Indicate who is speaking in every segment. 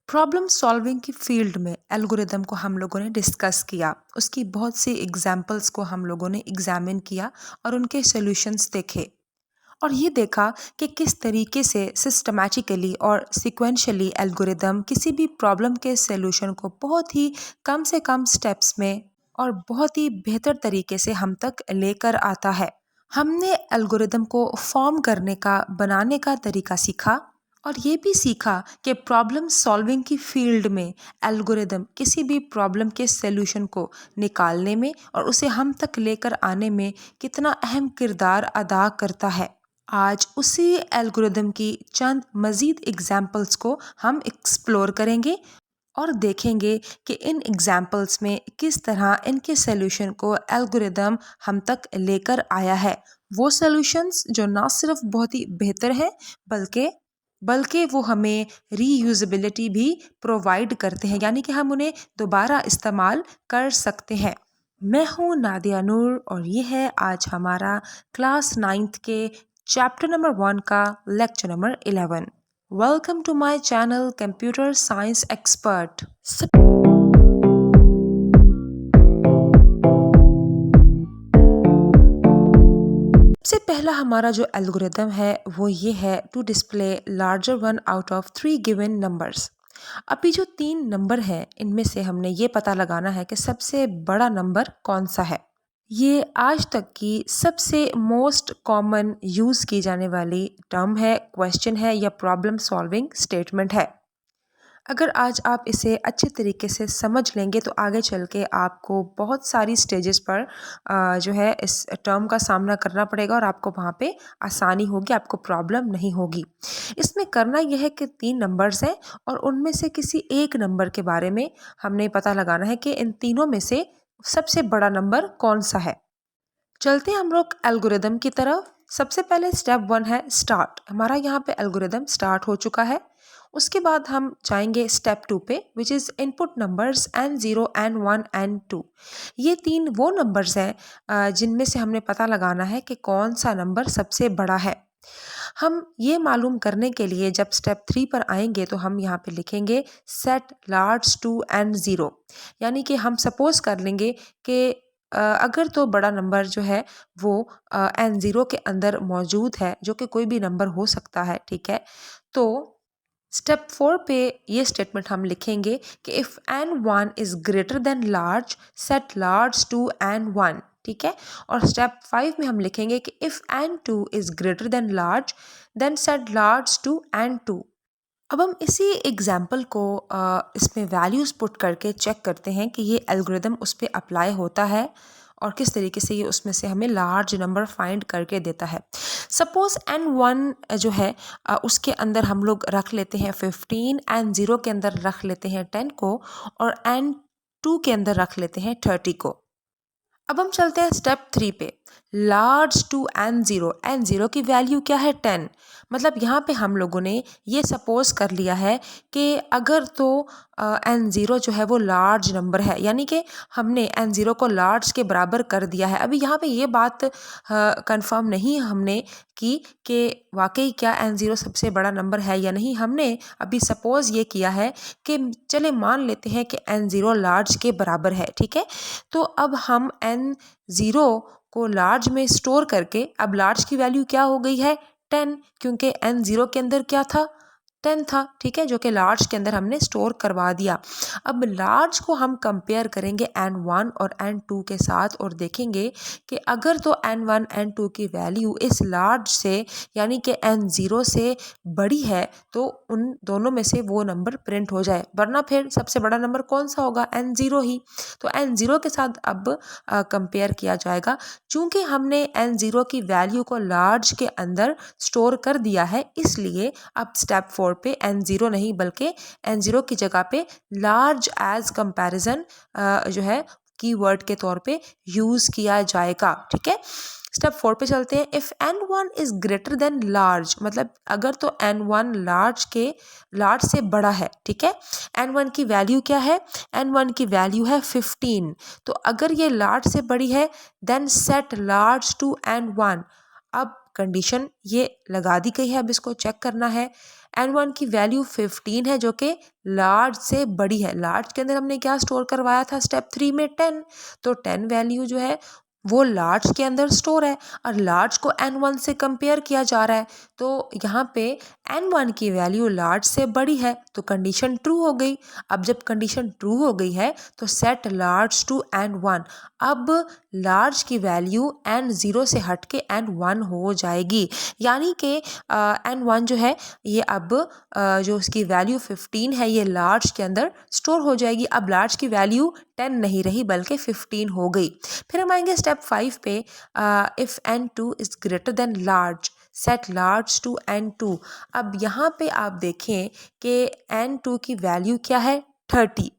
Speaker 1: Problem solving की field में algorithm को हम लोगों ने डिस्कस किया। उसकी बहुत सी एग्जाम्पल्स को हम लोगों ने एग्जामिन किया और उनके सॉल्यूशंस देखे और ये देखा कि किस तरीके से सिस्टमैटिकली और सिक्वेंशियली एल्गोरिदम किसी भी प्रॉब्लम के सॉल्यूशन को बहुत ही कम से कम स्टेप्स में और बहुत ही बेहतर तरीके से हम तक लेकर आता है। हमने एल्गोरिदम को फॉर्म करने का, बनाने का तरीका सीखा और ये भी सीखा कि प्रॉब्लम सॉल्विंग की फील्ड में एल्गोरिदम किसी भी प्रॉब्लम के सॉल्यूशन को निकालने में और उसे हम तक लेकर आने में कितना अहम किरदार अदा करता है। आज उसी एल्गोरिदम की चंद मज़ीद एग्जाम्पल्स को हम एक्सप्लोर करेंगे और देखेंगे कि इन एग्जाम्पल्स में किस तरह इनके सॉल्यूशन को एल्गोरिदम हम तक लेकर आया है। वो सॉल्यूशंस जो ना सिर्फ बहुत ही बेहतर है बल्कि वो हमें रीयूजेबिलिटी भी प्रोवाइड करते हैं, यानी कि हम उन्हें दोबारा इस्तेमाल कर सकते हैं। मैं हूँ नादिया नूर और ये है आज हमारा क्लास 9th के चैप्टर नंबर 1 का lecture number 11। Welcome to my channel computer science expert. सबसे पहला हमारा जो एल्गोरिदम है वो ये है to display larger one out of 3 given numbers. अभी जो 3 नंबर हैं इनमें से हमने ये पता लगाना है कि सबसे बड़ा नंबर कौन सा है। ये आज तक की सबसे मोस्ट कॉमन यूज़ की जाने वाली टर्म है, क्वेश्चन है या प्रॉब्लम सॉल्विंग स्टेटमेंट है। अगर आज आप इसे अच्छे तरीके से समझ लेंगे तो आगे चल के आपको बहुत सारी स्टेजेस पर जो है इस टर्म का सामना करना पड़ेगा और आपको वहाँ पे आसानी होगी, आपको प्रॉब्लम नहीं होगी। इसमें करना यह है कि 3 नंबर्स हैं और उनमें से किसी एक नंबर के बारे में हमने पता लगाना है कि इन तीनों में से सबसे बड़ा नंबर कौन सा है। चलते हैं हम लोग एल्गोरिदम की तरफ। सबसे पहले स्टेप 1 है स्टार्ट। हमारा यहाँ पे एल्गोरिदम स्टार्ट हो चुका है। उसके बाद हम जाएंगे स्टेप 2 पे, which is input numbers n0 n1 n2। ये 3 वो नंबर्स हैं जिनमें से हमने पता लगाना है कि कौन सा नंबर सबसे बड़ा है। हम ये मालूम करने के लिए जब स्टेप 3 पर आएंगे तो हम यहाँ पे लिखेंगे सेट लार्ज टू n0, यानी कि हम सपोज कर लेंगे कि अगर तो बड़ा नंबर जो है वो n0 के अंदर मौजूद है, जो कि कोई भी नंबर हो सकता है, ठीक है। तो स्टेप 4 पे ये स्टेटमेंट हम लिखेंगे कि if n1 is greater than large set large to n1, ठीक है। और स्टेप 5 में हम लिखेंगे कि if n2 is greater than large then set large to n2। अब हम इसी एग्जाम्पल को इसमें वैल्यूज़ पुट करके चेक करते हैं कि ये एल्गोरिदम उस पर अप्लाई होता है और किस तरीके से ये उसमें से हमें लार्ज नंबर फाइंड करके देता है। सपोज n1 जो है उसके अंदर हम लोग रख लेते हैं 15, n0 के अंदर रख लेते हैं 10 को और n2 के अंदर रख लेते हैं 30 को। अब हम चलते हैं स्टेप 3 पे, लार्ज टू n0। n0 की वैल्यू क्या है 10। मतलब यहाँ पे हम लोगों ने ये सपोज कर लिया है कि अगर तो n0 जो है वो लार्ज नंबर है, यानी कि हमने n0 को लार्ज के बराबर कर दिया है। अभी यहाँ पे ये बात कंफर्म नहीं हमने की कि वाकई क्या n0 सबसे बड़ा नंबर है या नहीं। हमने अभी सपोज ये किया है कि चले मान लेते हैं कि n0 लार्ज के बराबर है, ठीक है। तो अब हम n0 को लार्ज में स्टोर करके अब लार्ज की वैल्यू क्या हो गई है 10, क्योंकि n0 के अंदर क्या था 10 था, ठीक है, जो कि लार्ज के अंदर हमने स्टोर करवा दिया। अब लार्ज को हम कंपेयर करेंगे n1 और n2 के साथ और देखेंगे कि अगर तो n1 n2 की वैल्यू इस लार्ज से यानी कि n0 से बड़ी है तो उन दोनों में से वो नंबर प्रिंट हो जाए, वरना फिर सबसे बड़ा नंबर कौन सा होगा n0 ही। तो n0 के साथ अब कंपेयर किया जाएगा। चूंकि हमने n0 की वैल्यू को लार्ज के अंदर स्टोर कर दिया है, इसलिए अब स्टेप 4 पे n0 नहीं बल्कि n0 की जगह पे लार्ज एज कंपैरिजन जो है कीवर्ड के तौर पे यूज़ किया जाएगा, ठीक है। स्टेप 4 पे चलते हैं। If n1 is greater than large, मतलब अगर तो n1 लार्ज से बड़ा है, ठीक है। n1 की वैल्यू क्या है, n1 की वैल्यू है 15। तो अगर ये लार्ज से बड़ी है then set large to n1। अब कंडीशन ये लगा दी गई है, अब इसको चेक करना है। n1 की वैल्यू 15 है जो कि लार्ज से बड़ी है। लार्ज के अंदर हमने क्या स्टोर करवाया था स्टेप 3 में 10, तो 10 वैल्यू जो है वो लार्ज के अंदर स्टोर है और लार्ज को n1 से कंपेयर किया जा रहा है, तो यहाँ पे n1 की वैल्यू लार्ज से बड़ी है तो कंडीशन ट्रू हो गई। अब जब कंडीशन ट्रू हो गई है तो सेट लार्ज टू n1, अब लार्ज की वैल्यू n0 से हट के n1 हो जाएगी, यानी कि n1 जो है ये अब जो उसकी वैल्यू 15 है ये लार्ज के अंदर स्टोर हो जाएगी। अब लार्ज की वैल्यू 10 नहीं रही बल्कि 15 हो गई। फिर हम आएंगे स्टेप 5 पे, if n2 is greater than large set large to n2। अब यहाँ पे आप देखें कि n2 की वैल्यू क्या है 30।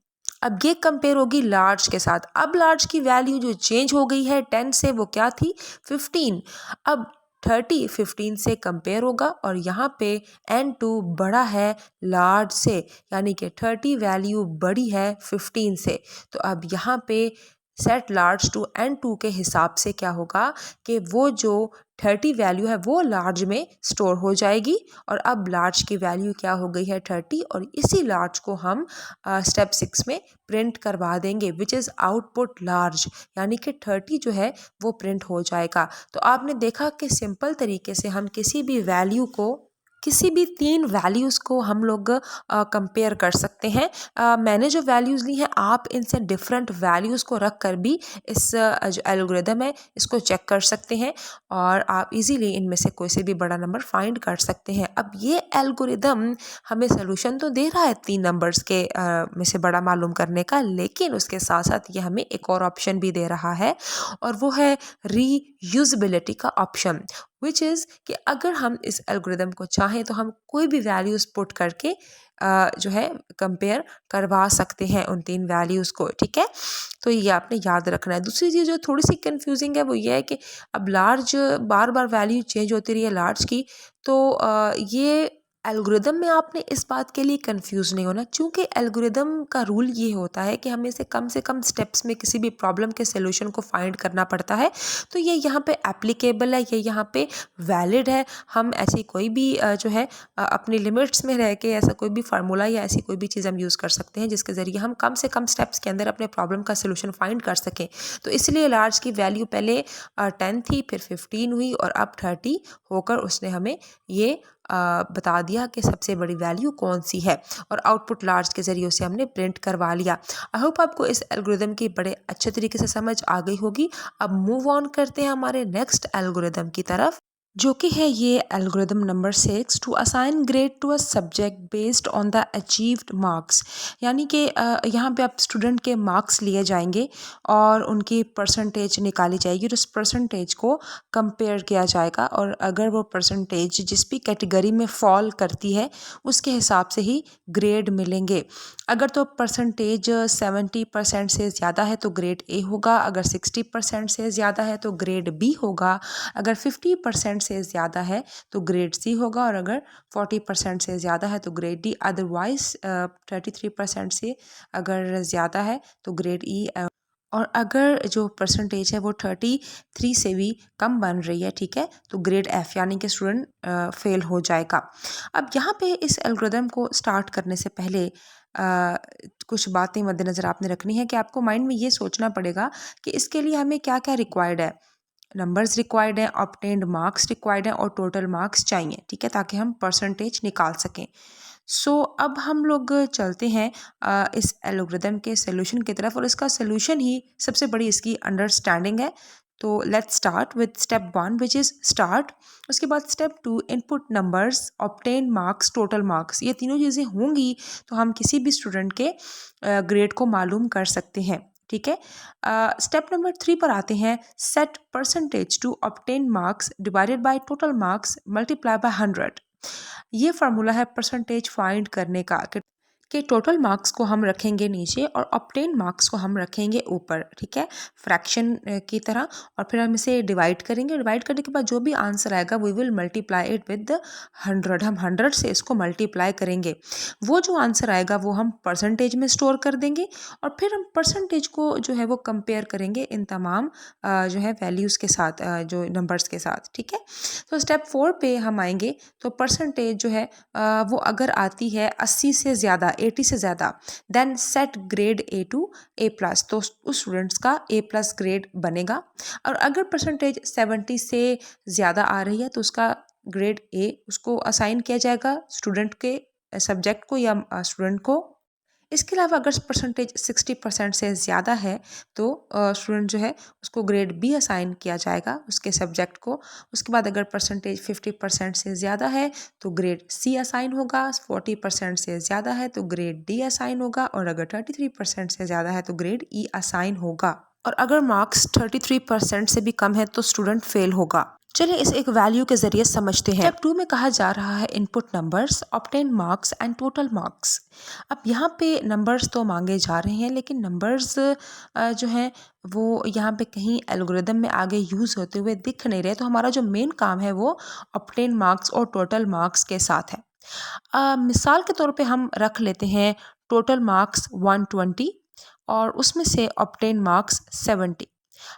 Speaker 1: अब ये कंपेयर होगी लार्ज के साथ। अब लार्ज की वैल्यू जो चेंज हो गई है 10 से वो क्या थी 15। अब 30 15 से कंपेयर होगा और यहाँ पे n2 बड़ा है लार्ज से, यानी कि 30 वैल्यू बड़ी है 15 से। तो अब यहाँ पे सेट लार्ज टू n2 के हिसाब से क्या होगा कि वो जो 30 वैल्यू है वो लार्ज में स्टोर हो जाएगी और अब लार्ज की वैल्यू क्या हो गई है 30 और इसी लार्ज को हम स्टेप 6 में प्रिंट करवा देंगे विच इज़ आउटपुट लार्ज, यानी कि 30 जो है वो प्रिंट हो जाएगा। तो आपने देखा कि सिंपल तरीके से हम किसी भी वैल्यू को, किसी भी 3 वैल्यूज़ को हम लोग कंपेयर कर सकते हैं। मैंने जो वैल्यूज़ ली हैं आप इनसे डिफरेंट वैल्यूज़ को रख कर भी इस जो एल्गोरिदम है इसको चेक कर सकते हैं और आप इजीली इनमें से कोई से भी बड़ा नंबर फाइंड कर सकते हैं। अब ये एल्गोरिदम हमें सोल्यूशन तो दे रहा है 3 नंबर्स के में से बड़ा मालूम करने का, लेकिन उसके साथ साथ ये हमें एक और ऑप्शन भी दे रहा है और वो है रीयूजेबिलिटी का ऑप्शन, विच इज़ कि अगर हम इस एल्गोरिदम को चाहें तो हम कोई भी वैल्यूज़ पुट करके जो है कंपेयर करवा सकते हैं उन 3 वैल्यूज़ को, ठीक है। तो ये आपने याद रखना है। दूसरी चीज़ जो थोड़ी सी कंफ्यूजिंग है वो ये है कि अब लार्ज बार बार वैल्यू चेंज होती रही है लार्ज की, तो ये एल्गोरिदम में आपने इस बात के लिए कंफ्यूज नहीं होना, क्योंकि एल्गोरिदम का रूल ये होता है कि हमें से कम स्टेप्स में किसी भी प्रॉब्लम के सोल्यूशन को फाइंड करना पड़ता है। तो ये यहाँ पे एप्लीकेबल है, ये यहाँ पे वैलिड है। हम ऐसी कोई भी जो है अपनी लिमिट्स में रह के ऐसा कोई भी फार्मूला या ऐसी कोई भी चीज़ हम यूज़ कर सकते हैं जिसके ज़रिए हम कम से कम स्टेप्स के अंदर अपने प्रॉब्लम का सोल्यूशन फाइंड कर सकें। तो इसलिए लार्ज की वैल्यू पहले 10 थी, फिर 15 हुई और अब 30 होकर उसने हमें ये बता दिया कि सबसे बड़ी वैल्यू कौन सी है और आउटपुट लार्ज के ज़रिए उसे हमने प्रिंट करवा लिया। आई होप आपको इस एल्गोरिदम की बड़े अच्छे तरीके से समझ आ गई होगी। अब मूव ऑन करते हैं हमारे नेक्स्ट एल्गोरिदम की तरफ, जो कि है ये algorithm number 6 to assign grade to a subject based on the achieved marks. यानी कि यहाँ पे आप स्टूडेंट के मार्क्स लिए जाएंगे और उनकी परसेंटेज निकाली जाएगी और उस परसेंटेज को कंपेयर किया जाएगा और अगर वो परसेंटेज जिस भी कैटेगरी में फॉल करती है उसके हिसाब से ही ग्रेड मिलेंगे। अगर तो परसेंटेज 70% से ज़्यादा है तो ग्रेड ए होगा, अगर 60% से ज़्यादा है तो ग्रेड बी होगा, अगर 50% से ज़्यादा है तो ग्रेड सी होगा और अगर 40% से ज़्यादा है तो ग्रेड डी। अदरवाइज 33% से अगर ज़्यादा है तो ग्रेड ई और अगर जो परसेंटेज है वो 33 से भी कम बन रही है, ठीक है, तो ग्रेड एफ यानी कि स्टूडेंट फेल हो जाएगा। अब यहाँ पे इस एल्गोरिदम को स्टार्ट करने से पहले कुछ बातें मद्देनज़र आपने रखनी है कि आपको माइंड में ये सोचना पड़ेगा कि इसके लिए हमें क्या क्या रिक्वायर्ड है। नंबर्स रिक्वायर्ड हैं, ऑब्टेन्ड मार्क्स रिक्वायर्ड हैं और टोटल मार्क्स चाहिए, ठीक है, ताकि हम परसेंटेज निकाल सकें। अब हम लोग चलते हैं इस एल्गोरिदम के सोल्यूशन की तरफ और इसका सोल्यूशन ही सबसे बड़ी इसकी अंडरस्टैंडिंग है। तो let's start with step 1 which is start. उसके बाद step 2 input numbers, obtain marks, total marks. ये तीनों चीज़ें होंगी तो हम किसी भी स्टूडेंट के ग्रेड को मालूम कर सकते हैं, ठीक है। स्टेप नंबर 3 पर आते हैं। Set percentage to obtain marks divided by total marks multiply by 100। ये फार्मूला है परसेंटेज फाइंड करने का कि कि टोटल मार्क्स को हम रखेंगे नीचे और ऑब्टेन मार्क्स को हम रखेंगे ऊपर, ठीक है, फ्रैक्शन की तरह। और फिर हम इसे डिवाइड करेंगे। डिवाइड करने के बाद जो भी आंसर आएगा we will multiply it with 100। हम 100 से इसको मल्टीप्लाई करेंगे। वो जो आंसर आएगा वो हम परसेंटेज में स्टोर कर देंगे और फिर हम परसेंटेज को जो है वो कंपेयर करेंगे इन तमाम जो है वैल्यूज़ के साथ, जो नंबर्स के साथ, ठीक है। तो स्टेप 4 पे हम आएंगे। तो परसेंटेज जो है वो अगर आती है 80 से ज़्यादा, 80 से ज़्यादा, then set grade A to A plus, तो उस स्टूडेंट्स का ए प्लस ग्रेड बनेगा। और अगर परसेंटेज 70 से ज़्यादा आ रही है तो उसका ग्रेड ए उसको असाइन किया जाएगा स्टूडेंट के सब्जेक्ट को या स्टूडेंट को। इसके अलावा अगर परसेंटेज 60% से ज़्यादा है तो स्टूडेंट जो है उसको ग्रेड बी असाइन किया जाएगा उसके सब्जेक्ट को। उसके बाद अगर परसेंटेज 50% से ज़्यादा है तो ग्रेड सी असाइन होगा, 40% से ज़्यादा है तो ग्रेड डी असाइन होगा और अगर 33% से ज़्यादा है तो ग्रेड ई असाइन होगा। और अगर मार्क्स 33% से भी कम है तो स्टूडेंट फेल होगा। चलिए इसे एक वैल्यू के जरिए समझते हैं। स्टेप 2 में कहा जा रहा है input numbers, obtain marks and total marks. अब यहाँ पे नंबर्स तो मांगे जा रहे हैं लेकिन नंबर्स जो हैं वो यहाँ पे कहीं एल्गोरिदम में आगे यूज़ होते हुए दिख नहीं रहे। तो हमारा जो मेन काम है वो ऑब्टेन मार्क्स और टोटल मार्क्स के साथ है। मिसाल के तौर पे हम रख लेते हैं टोटल मार्क्स 120 और उसमें से ऑब्टेन मार्क्स 70।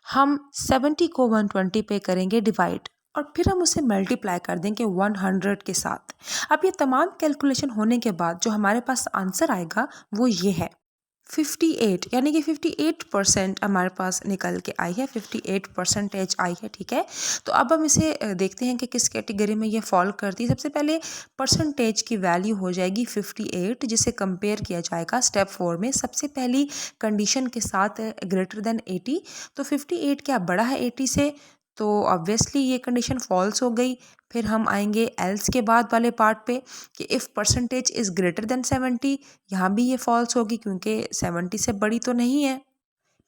Speaker 1: हम 70 को 120 पे करेंगे डिवाइड और फिर हम उसे मल्टीप्लाई कर देंगे 100 के साथ। अब ये तमाम कैलकुलेशन होने के बाद जो हमारे पास आंसर आएगा वो ये है 58, यानी कि 58% हमारे पास निकल के आई है, 58% आई है, ठीक है। तो अब हम इसे देखते हैं कि किस कैटेगरी में ये फॉल करती है। सबसे पहले परसेंटेज की वैल्यू हो जाएगी 58 जिसे कंपेयर किया जाएगा स्टेप 4 में सबसे पहली कंडीशन के साथ ग्रेटर देन 80। तो 58 क्या बड़ा है 80 से, तो ऑब्वियसली ये कंडीशन फॉल्स हो गई। फिर हम आएंगे एल्स के बाद वाले पार्ट पे कि if percentage is greater then 70, यहाँ भी ये फॉल्स होगी क्योंकि 70 से बड़ी तो नहीं है।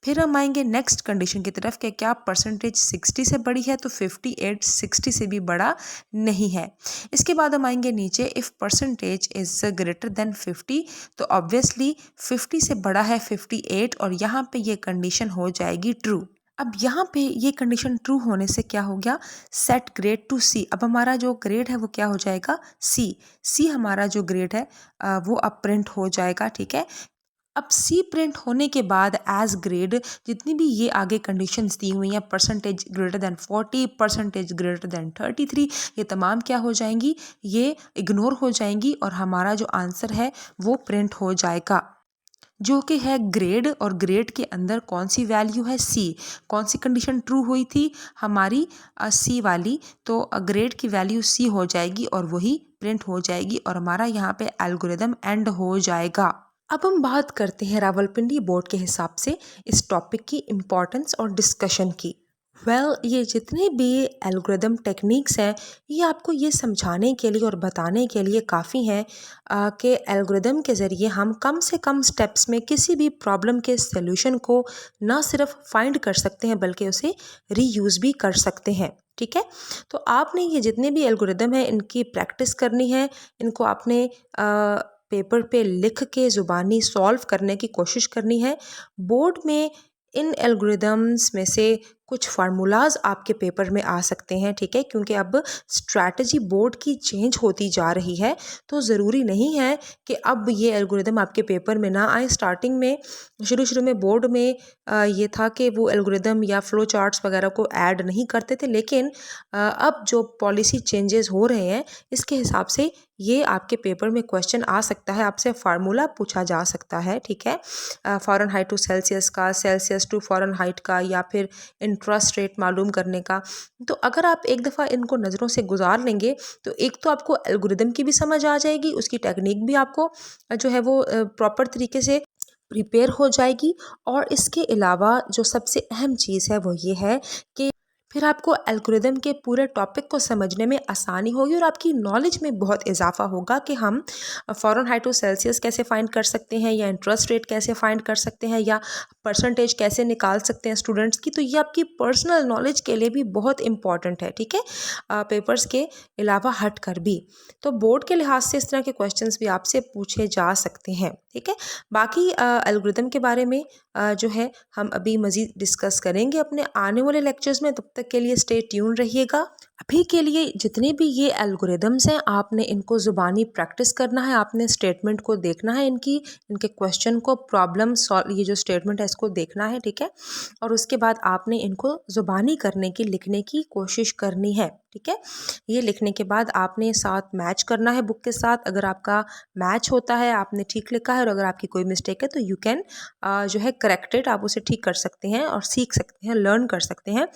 Speaker 1: फिर हम आएंगे नेक्स्ट कंडीशन की तरफ कि क्या परसेंटेज 60 से बड़ी है, तो 58 60 से भी बड़ा नहीं है। इसके बाद हम आएंगे नीचे if percentage is greater then 50, तो ऑब्वियसली 50 से बड़ा है 58 और यहाँ पे ये कंडीशन हो जाएगी ट्रू। अब यहाँ पे ये कंडीशन ट्रू होने से क्या हो गया, सेट ग्रेड टू सी। अब हमारा जो ग्रेड है वो क्या हो जाएगा सी। सी हमारा जो ग्रेड है वो अब प्रिंट हो जाएगा, ठीक है। अब सी प्रिंट होने के बाद एज ग्रेड जितनी भी ये आगे कंडीशंस दी हुई हैं, percentage greater than 40, percentage greater than 33, ये तमाम क्या हो जाएंगी, ये इग्नोर हो जाएंगी और हमारा जो आंसर है वो प्रिंट हो जाएगा जो कि है ग्रेड। और ग्रेड के अंदर कौन सी वैल्यू है सी। कौन सी कंडीशन ट्रू हुई थी हमारी सी वाली, तो ग्रेड की वैल्यू सी हो जाएगी और वही प्रिंट हो जाएगी और हमारा यहाँ पे एल्गोरिदम एंड हो जाएगा। अब हम बात करते हैं रावलपिंडी बोर्ड के हिसाब से इस टॉपिक की इम्पोर्टेंस और डिस्कशन की। ये जितने भी एल्गोरिदम टेक्निक्स हैं ये आपको ये समझाने के लिए और बताने के लिए काफ़ी हैं कि एल्गोरिदम के ज़रिए हम कम से कम स्टेप्स में किसी भी प्रॉब्लम के सॉल्यूशन को ना सिर्फ फाइंड कर सकते हैं बल्कि उसे रीयूज़ भी कर सकते हैं, ठीक है। तो आपने ये जितने भी एल्गोरिदम हैं इनकी प्रैक्टिस करनी है। इनको आपने पेपर पे लिख के ज़ुबानी सॉल्व करने की कोशिश करनी है। बोर्ड में इन एल्गोरिदम्स में से कुछ फार्मूलाज आपके पेपर में आ सकते हैं, ठीक है, क्योंकि अब स्ट्रैटेजी बोर्ड की चेंज होती जा रही है। तो ज़रूरी नहीं है कि अब ये एल्गोरिदम आपके पेपर में ना आए। स्टार्टिंग में शुरू में बोर्ड में ये था कि वो एल्गोरिदम या फ्लो चार्ट्स वगैरह को ऐड नहीं करते थे, लेकिन अब जो पॉलिसी चेंजेस हो रहे हैं इसके हिसाब से ये आपके पेपर में क्वेश्चन आ सकता है, आपसे फार्मूला पूछा जा सकता है, ठीक है। फ़ारेनहाइट टू सेल्सियस का, सेल्सियस टू फ़ारेनहाइट का, या फिर इंटरेस्ट रेट मालूम करने का। तो अगर आप एक दफ़ा इनको नज़रों से गुजार लेंगे तो एक तो आपको एल्गोरिदम की भी समझ आ जाएगी, उसकी टेक्निक भी आपको जो है वो प्रॉपर तरीके से प्रिपेयर हो जाएगी। और इसके अलावा जो सबसे अहम चीज़ है वो ये है कि फिर आपको एल्गोरिदम के पूरे टॉपिक को समझने में आसानी होगी और आपकी नॉलेज में बहुत इजाफा होगा कि हम फ़ारेनहाइट टू सेल्सियस कैसे फाइंड कर सकते हैं, या इंटरेस्ट रेट कैसे फाइंड कर सकते हैं, या परसेंटेज कैसे निकाल सकते हैं स्टूडेंट्स की। तो ये आपकी पर्सनल नॉलेज के लिए भी बहुत इंपॉर्टेंट है, ठीक है, पेपर्स के अलावा हट कर भी। तो बोर्ड के लिहाज से इस तरह के क्वेश्चंस भी आपसे पूछे जा सकते हैं, ठीक है। बाकी एल्गोरिदम के बारे में जो है हम अभी मज़ीद डिस्कस करेंगे अपने आने वाले लेक्चर्स में। तब तक के लिए स्टे ट्यून रहिएगा। अभी के लिए जितने भी ये एल्गोरिदम्स हैं, आपने इनको ज़ुबानी प्रैक्टिस करना है, आपने स्टेटमेंट को देखना है, इनके क्वेश्चन को, प्रॉब्लम सॉल्व, ये जो स्टेटमेंट है इसको देखना है, ठीक है। और उसके बाद आपने इनको ज़ुबानी करने की, लिखने की कोशिश करनी है, ठीक है। ये लिखने के बाद आपने साथ मैच करना है बुक के साथ। अगर आपका मैच होता है, आपने ठीक लिखा है, और अगर आपकी कोई मिस्टेक है तो यू कैन जो है करेक्टेड, आप उसे ठीक कर सकते हैं और सीख सकते हैं, लर्न कर सकते हैं।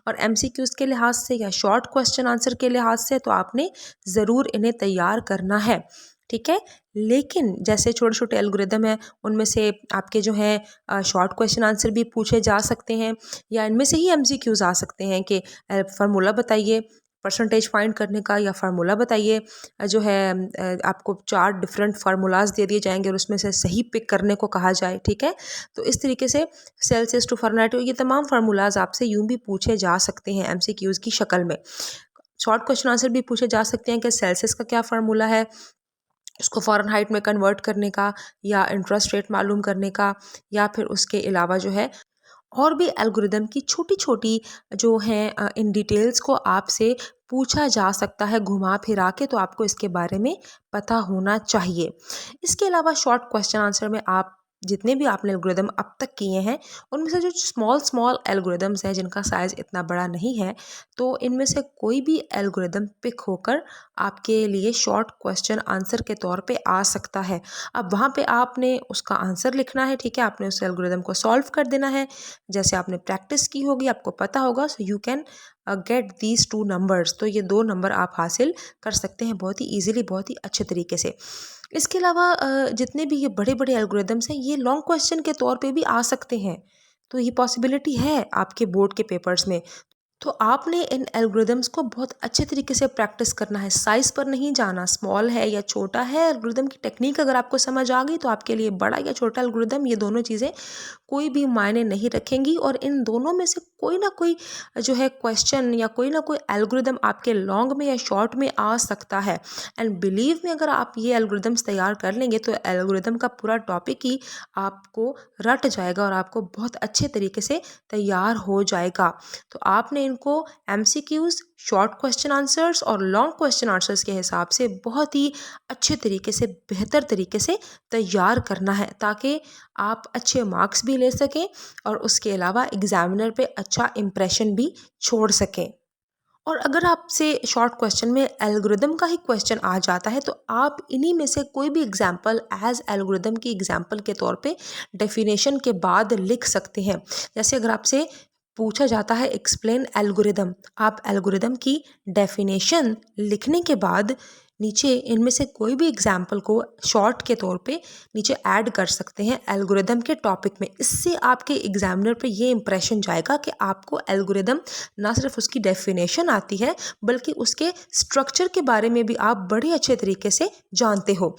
Speaker 1: और एमसीक्यूज़ के लिहाज से या शॉर्ट क्वेश्चन आंसर के लिहाज से तो आपने ज़रूर इन्हें तैयार करना है, ठीक है। लेकिन जैसे छोटे छोटे एल्गोरिदम है, उनमें से आपके जो हैं शॉर्ट क्वेश्चन आंसर भी पूछे जा सकते हैं, या इनमें से ही एमसीक्यूज़ आ सकते हैं कि फार्मूला बताइए परसेंटेज फाइंड करने का, या फार्मूला बताइए जो है आपको 4 डिफरेंट फार्मूलाज दे दिए जाएंगे और उसमें से सही पिक करने को कहा जाए, ठीक है। तो इस तरीके से सेल्सियस टू फ़ारेनहाइट, ये तमाम फार्मूलाज आपसे यूं भी पूछे जा सकते हैं एमसीक्यूज़ की शक्ल में। शॉर्ट क्वेश्चन आंसर भी पूछे जा सकते हैं कि सेल्सियस का क्या फार्मूला है, उसको फ़ारेनहाइट में कन्वर्ट करने का, या इंटरेस्ट रेट मालूम करने का, या फिर उसके अलावा जो है और भी एल्गोरिदम की छोटी छोटी जो हैं इन डिटेल्स को आपसे पूछा जा सकता है घुमा फिरा के। तो आपको इसके बारे में पता होना चाहिए। इसके अलावा शॉर्ट क्वेश्चन आंसर में आप जितने भी आपने एल्गोरिदम अब तक किए हैं, उनमें से जो स्मॉल स्मॉल एल्गोरिदम्स हैं जिनका साइज़ इतना बड़ा नहीं है, तो इनमें से कोई भी एल्गोरिदम पिक होकर आपके लिए शॉर्ट क्वेश्चन आंसर के तौर पे आ सकता है। अब वहाँ पे आपने उसका आंसर लिखना है, ठीक है, आपने उस एल्गोरिदम को सॉल्व कर देना है जैसे आपने प्रैक्टिस की होगी, आपको पता होगा। So you can get these 2 numbers, तो ये 2 नंबर आप हासिल कर सकते हैं बहुत ही ईजिली, बहुत ही अच्छे तरीके से। इसके अलावा जितने भी ये बड़े बड़े एल्गोरिदम्स हैं, ये लॉन्ग क्वेश्चन के तौर पे भी आ सकते हैं। तो ये पॉसिबिलिटी है आपके बोर्ड के पेपर्स में। तो आपने इन एल्गोरिदम्स को बहुत अच्छे तरीके से प्रैक्टिस करना है, साइज़ पर नहीं जाना, स्मॉल है या छोटा है, एल्गोरिदम की टेक्निक अगर आपको समझ आ गई तो आपके लिए बड़ा या छोटा एल्गोरिदम, ये दोनों चीज़ें कोई भी मायने नहीं रखेंगी। और इन दोनों में से कोई ना कोई जो है क्वेश्चन या कोई ना कोई एल्गोरिदम आपके लॉन्ग में या शॉर्ट में आ सकता है। एंड बिलीव में, अगर आप ये एल्गोरिदम्स तैयार कर लेंगे तो एल्गोरिदम का पूरा टॉपिक ही आपको रट जाएगा और आपको बहुत अच्छे तरीके से तैयार हो जाएगा। तो आपने इनको एमसीक्यूज़, शॉर्ट क्वेश्चन आंसर्स और लॉन्ग क्वेश्चन आंसर्स के हिसाब से बहुत ही अच्छे तरीके से, बेहतर तरीके से तैयार करना है, ताकि आप अच्छे मार्क्स भी ले सकें और उसके अलावा एग्जामिनर पे अच्छा इम्प्रेशन भी छोड़ सकें। और अगर आपसे शॉर्ट क्वेश्चन में एल्गोरिदम का ही क्वेश्चन आ जाता है, तो आप इन्हीं में से कोई भी एग्जाम्पल एज एल्गोरिदम की एग्जाम्पल के तौर पे डेफिनेशन के बाद लिख सकते हैं। जैसे अगर आपसे पूछा जाता है एक्सप्लेन एल्गोरिदम, आप एल्गोरिदम की डेफिनेशन लिखने के बाद नीचे इनमें से कोई भी एग्जाम्पल को शॉर्ट के तौर पे नीचे ऐड कर सकते हैं एल्गोरिदम के टॉपिक में। इससे आपके एग्जामिनर पे ये इंप्रेशन जाएगा कि आपको एल्गोरिदम ना सिर्फ उसकी डेफिनेशन आती है, बल्कि उसके स्ट्रक्चर के बारे में भी आप बड़े अच्छे तरीके से जानते हो।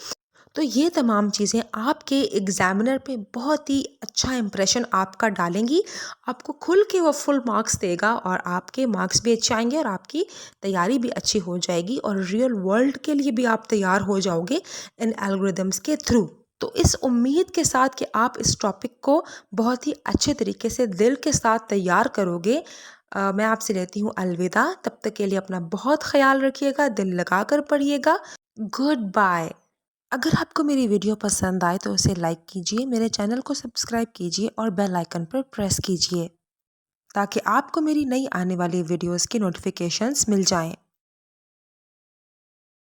Speaker 1: तो ये तमाम चीज़ें आपके एग्जामिनर पे बहुत ही अच्छा इंप्रेशन आपका डालेंगी, आपको खुल के वो फुल मार्क्स देगा और आपके मार्क्स भी अच्छे आएंगे और आपकी तैयारी भी अच्छी हो जाएगी और रियल वर्ल्ड के लिए भी आप तैयार हो जाओगे इन एल्गोरिदम्स के थ्रू। तो इस उम्मीद के साथ कि आप इस टॉपिक को बहुत ही अच्छे तरीके से दिल के साथ तैयार करोगे, मैं आपसे लेती हूँ अलविदा। तब तक के लिए अपना बहुत ख्याल रखिएगा, दिल लगा कर पढ़िएगा। Good bye. अगर आपको मेरी वीडियो पसंद आए तो उसे लाइक कीजिए, मेरे चैनल को सब्सक्राइब कीजिए और बेल आइकन पर प्रेस कीजिए, ताकि आपको मेरी नई आने वाली वीडियोस की नोटिफिकेशंस मिल जाएं।